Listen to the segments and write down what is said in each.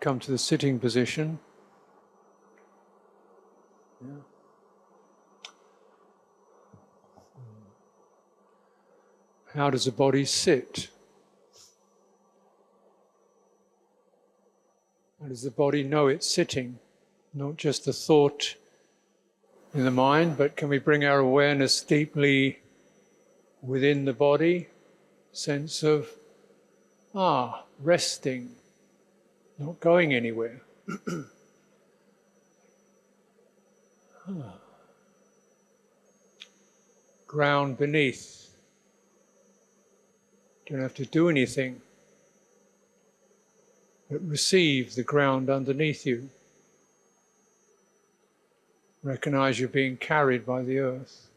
come to the sitting position. Yeah. How does the body sit? How does the body know it's sitting? Not just a thought in the mind, but can we bring our awareness deeply within the body? Sense of, resting, not going anywhere. Ground beneath. Don't have to do anything, but receive the ground underneath you. Recognize you're being carried by the earth.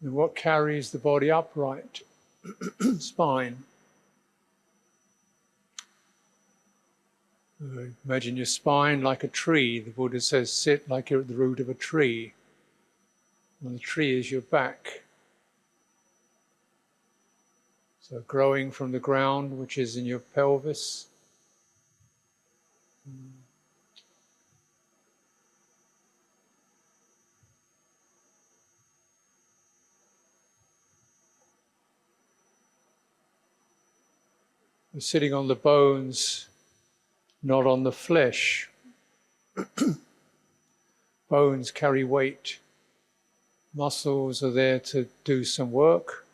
And what carries the body upright? Spine. Imagine your spine like a tree. The Buddha says, sit like you're at the root of a tree. And the tree is your back. So growing from the ground, which is in your pelvis. You're sitting on the bones, not on the flesh. Bones carry weight. Muscles are there to do some work.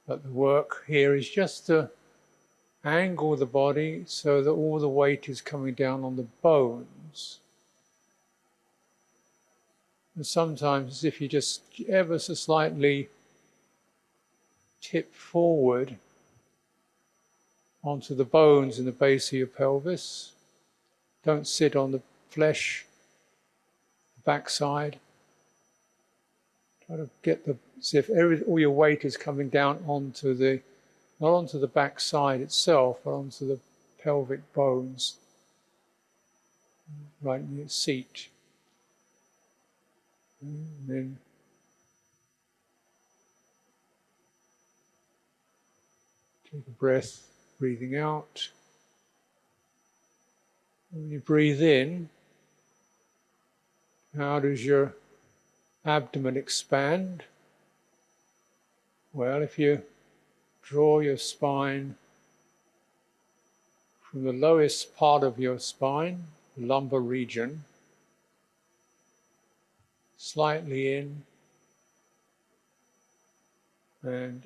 But the work here is just to angle the body so that all the weight is coming down on the bones. And sometimes if you just ever so slightly tip forward onto the bones in the base of your pelvis, don't sit on the flesh, the backside. Try to get see if all your weight is coming down onto not onto the back side itself, but onto the pelvic bones, right in your seat. And then take a breath, breathing out. When you breathe in, how does your abdomen expand? Well, if you draw your spine from the lowest part of your spine, the lumbar region, slightly in and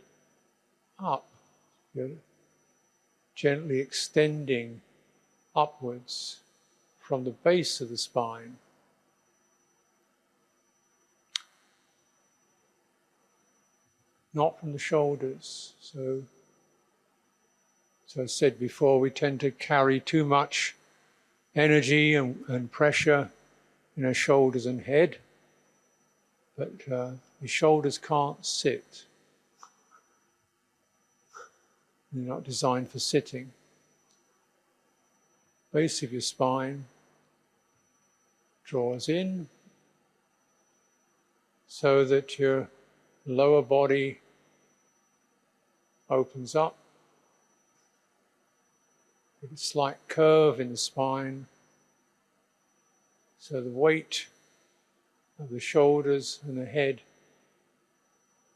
up, you're gently extending upwards from the base of the spine. Not from the shoulders. So as I said before, we tend to carry too much energy and pressure in our shoulders and head, but the shoulders can't sit. They're not designed for sitting. Base of your spine draws in so that your lower body opens up. A slight curve in the spine, so the weight of the shoulders and the head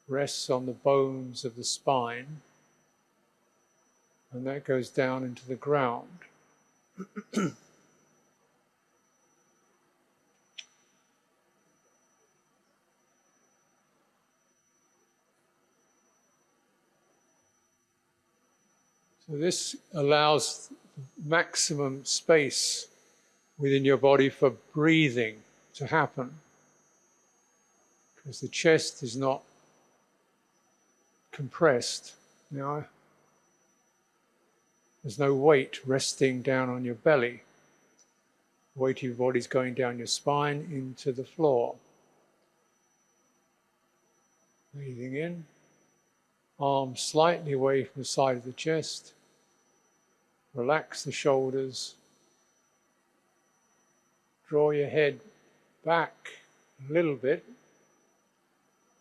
rests on the bones of the spine, and that goes down into the ground. So this allows maximum space within your body for breathing to happen, because the chest is not compressed. Now, there's no weight resting down on your belly. The weight of your body is going down your spine into the floor. Breathing in, arms slightly away from the side of the chest. Relax the shoulders. Draw your head back a little bit,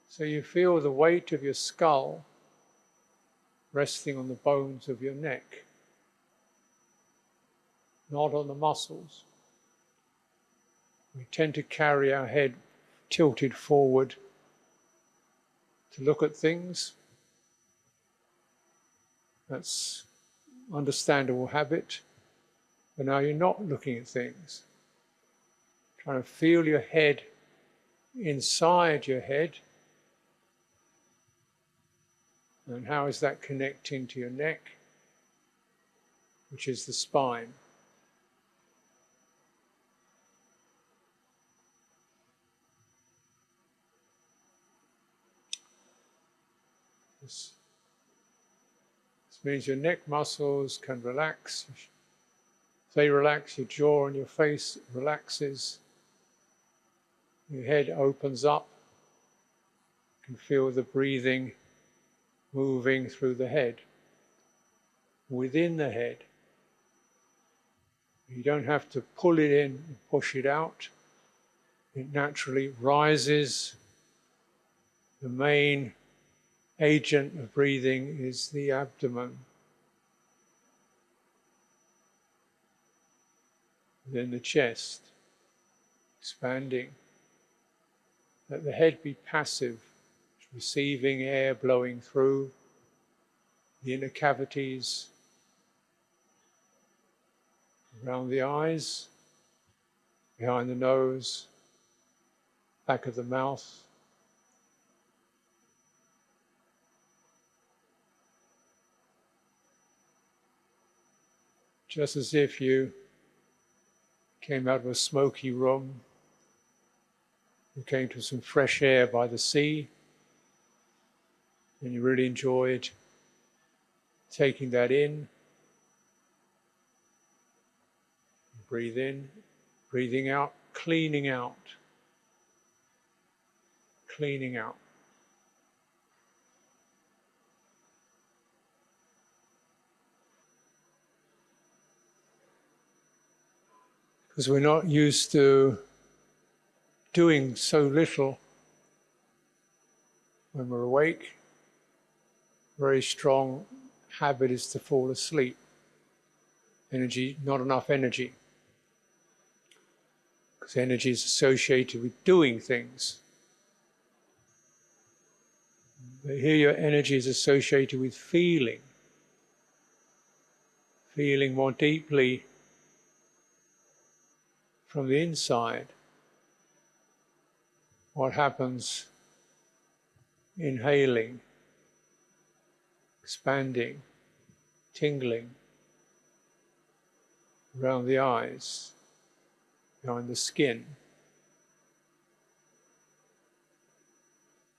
so you feel the weight of your skull resting on the bones of your neck, not on the muscles. We tend to carry our head tilted forward to look at things. That's understandable habit. But now you're not looking at things. Trying to feel your head inside your head. And how is that connecting to your neck, which is the spine? This means your neck muscles can relax. If they relax, your jaw and your face relaxes. Your head opens up. You can feel the breathing moving through the head, within the head. You don't have to pull it in and push it out. It naturally rises. The main agent of breathing is the abdomen. Then the chest, expanding. Let the head be passive, receiving air blowing through the inner cavities, around the eyes, behind the nose, back of the mouth. Just as if you came out of a smoky room, you came to some fresh air by the sea, and you really enjoyed taking that in. Breathe in, breathing out, cleaning out, cleaning out. Because we're not used to doing so little when we're awake. Very strong habit is to fall asleep. Energy, not enough energy. Because energy is associated with doing things. But here your energy is associated with feeling. Feeling more deeply from the inside. What happens inhaling, expanding, tingling around the eyes, behind the skin.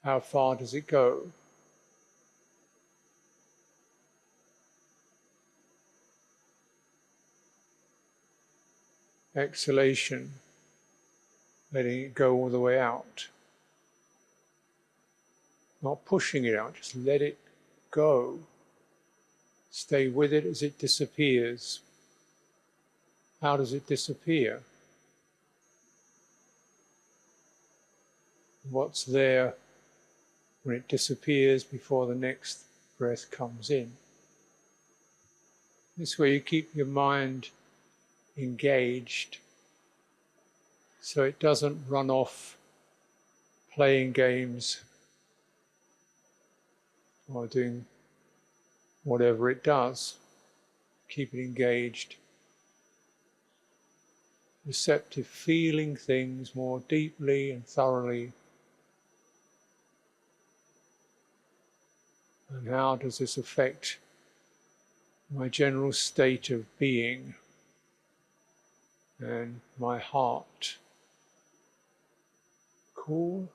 How far does it go? Exhalation, letting it go all the way out. Not pushing it out, just let it go. Stay with it as it disappears. How does it disappear? What's there when it disappears before the next breath comes in? This way you keep your mind engaged so it doesn't run off playing games or doing whatever it does. Keep it engaged, receptive, feeling things more deeply and thoroughly. And how does this affect my general state of being and my heart? Cool.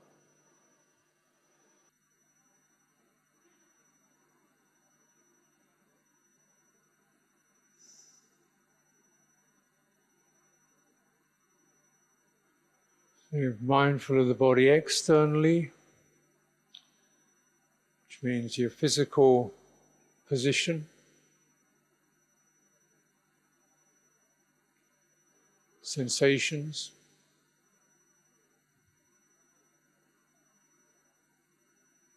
So you're mindful of the body externally, which means your physical position, sensations,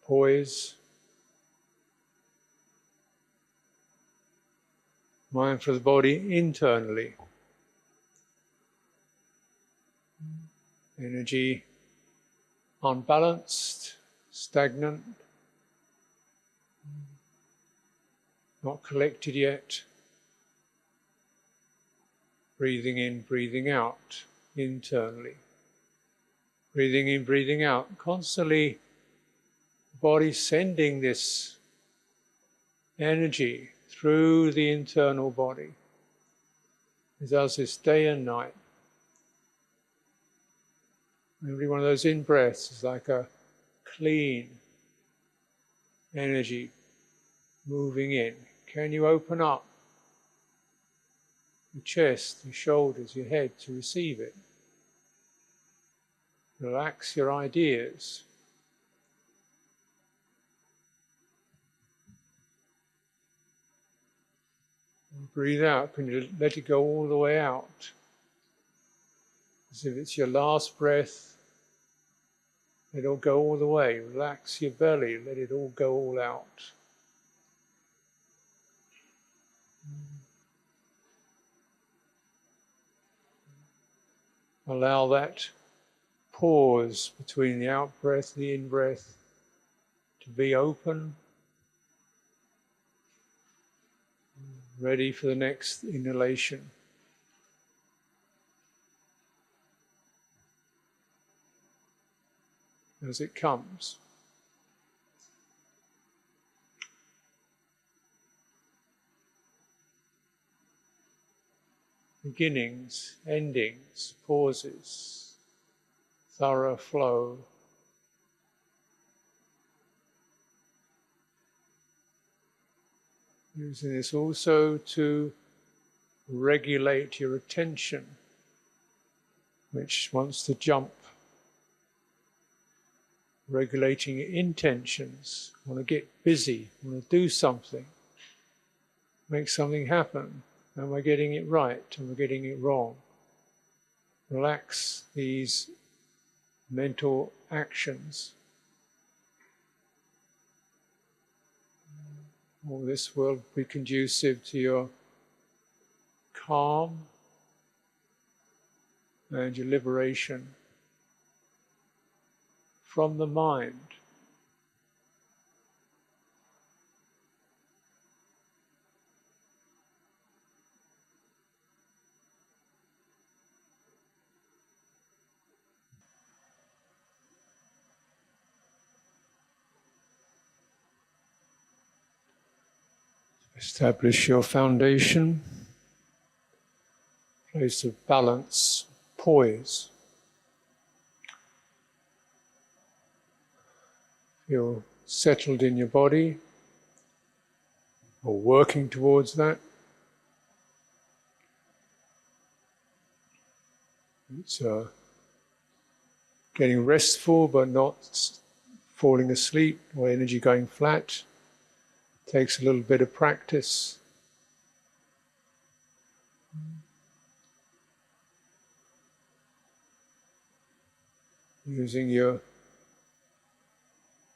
poise. Mindful of the body internally. Energy unbalanced, stagnant, not collected yet. Breathing in, breathing out internally. Breathing in, breathing out. Constantly, the body sending this energy through the internal body. It does this day and night. Every one of those in-breaths is like a clean energy moving in. Can you open up your chest, your shoulders, your head to receive it? Relax your ideas. Breathe out. Can you let it go all the way out? As if it's your last breath. Let it all go all the way. Relax your belly. Let it all go all out. Allow that pause between the out-breath and the in-breath to be open, ready for the next inhalation. As it comes. Beginnings, endings, pauses, thorough flow. Using this also to regulate your attention, which wants to jump. Regulating your intentions, want to get busy, want to do something, make something happen. Am I getting it right? Am I getting it wrong? Relax these mental actions. All this will be conducive to your calm and your liberation from the mind. Establish your foundation, place of balance, poise. Feel settled in your body, or working towards that. It's getting restful but not falling asleep or energy going flat. Takes a little bit of practice. Using your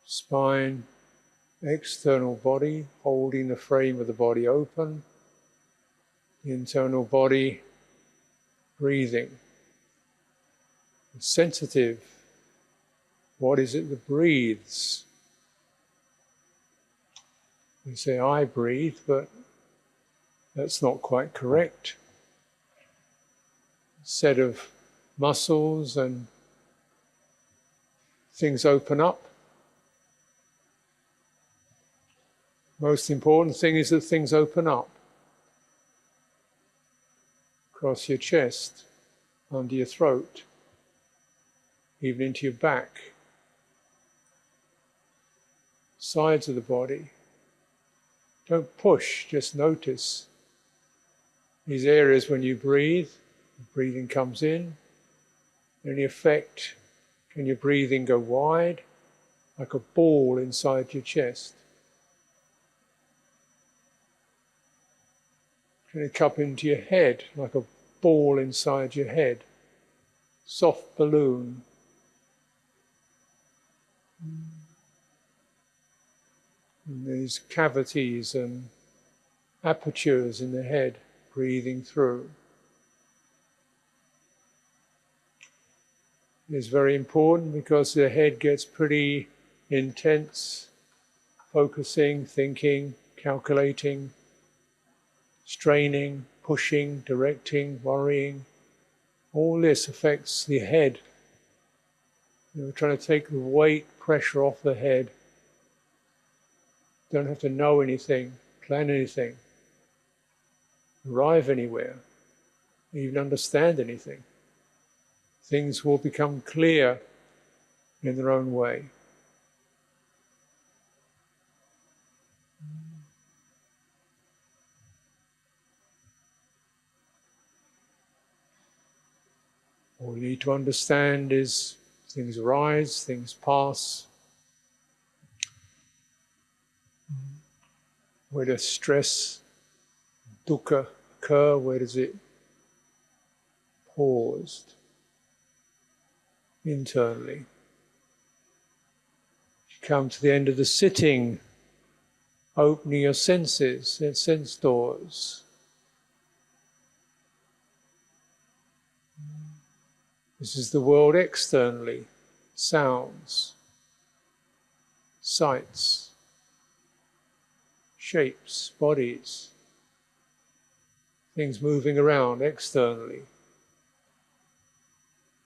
spine, external body, holding the frame of the body open, the internal body breathing. Sensitive. What is it that breathes? We say, I breathe, but that's not quite correct. A set of muscles and things open up. Most important thing is that things open up. Across your chest, under your throat, even into your back, sides of the body. Don't push, just notice these areas when you breathe. Breathing comes in. Any effect? Can your breathing go wide, like a ball inside your chest? Can it cup into your head, like a ball inside your head? Soft balloon. And these cavities and apertures in the head, breathing through. It's very important because the head gets pretty intense, focusing, thinking, calculating, straining, pushing, directing, worrying. All this affects the head. We're trying to take the weight, pressure off the head. Don't have to know anything, plan anything, arrive anywhere, even understand anything. Things will become clear in their own way. All you need to understand is things arise, things pass. Where does stress, dukkha occur? Where does it pause? Internally. You come to the end of the sitting, opening your senses, your sense doors. This is the world externally, sounds, sights, shapes, bodies, things moving around externally.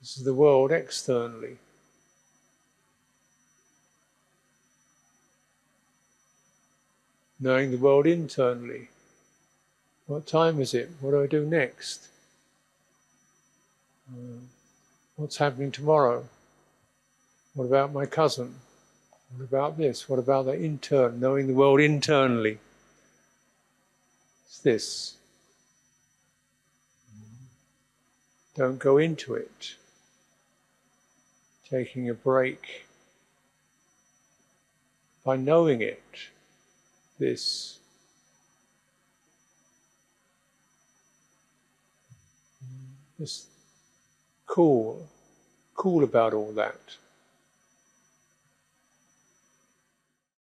This is the world externally. Knowing the world internally. What time is it? What do I do next? What's happening tomorrow? What about my cousin? What about this? What about the knowing the world internally? It's this. Don't go into it. Taking a break by knowing it. This. Just cool about all that.